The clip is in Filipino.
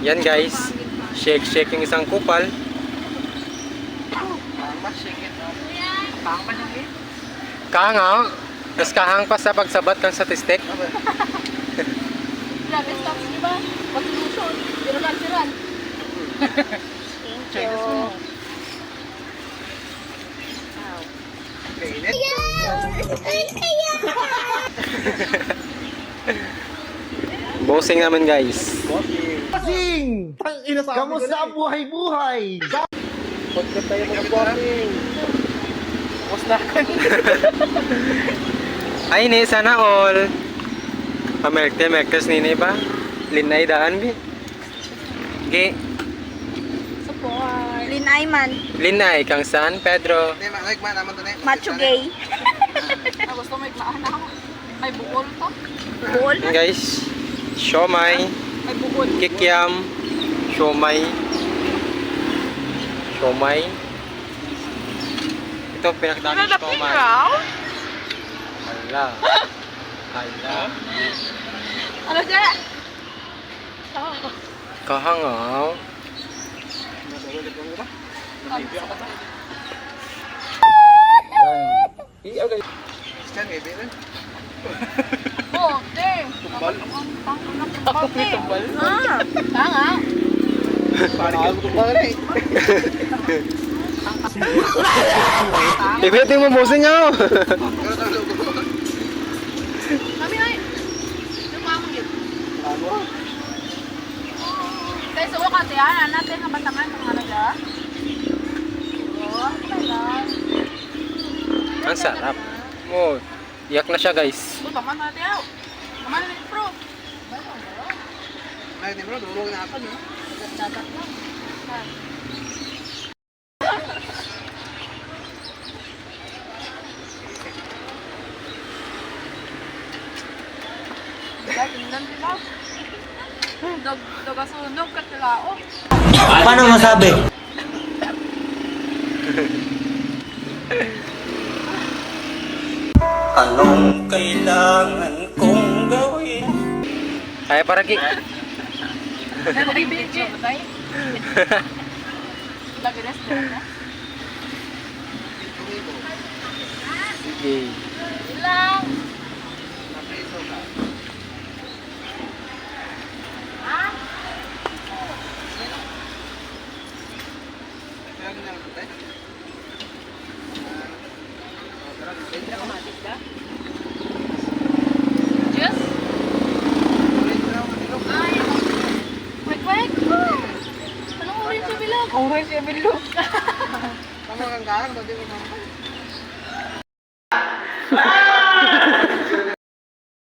Yan guys, shake yung isang kupal. Kahang tapos kahang pa sa pagsabat kang statistic. Grabe, stop, di ba? Contribution. Siran. Thank you. Bossing naman guys. Bossing! Kamusta ang buhay-buhay? Podcast tayo mga bossing. Kamusta ka? Ay ni, sana all. Pamerkte nini ba? Linay daan bi. Gi. Support. Linay man. Linay kang San Pedro. Macho gay. Gusto mo iklaan ako. May bukol to. Bukol? Yan guys, siomay, May bukol. kikiam, siomay. Ito pinakadaming siomay. Hala. Ano dyan? Kahangaw. Bote. Tumbal. Tumbal. Ah. Tanga. Ipitin mo bossing ako. Kami ay. Lumamang yun. Kaya sa wakat yan, natin ang batangan ng halaga. Oh, kailan. Ang sarap. Oh, iyak na siya guys. Ito, taman natin yaw. Taman natin bro. Ay, bro, durog na ako. Dagat lang. Tingnan din ako. Dagasunog ka tilao. Paano masabi? Anong kailangan kong gawin? Ay, paragi. Nagbibidyo ba tayo? Laganas na. Sige. Ilang. Yes? Ay. Wait. Anong orange yung bilog? Orange yung bilog. Tama kang garang, dati ko naman.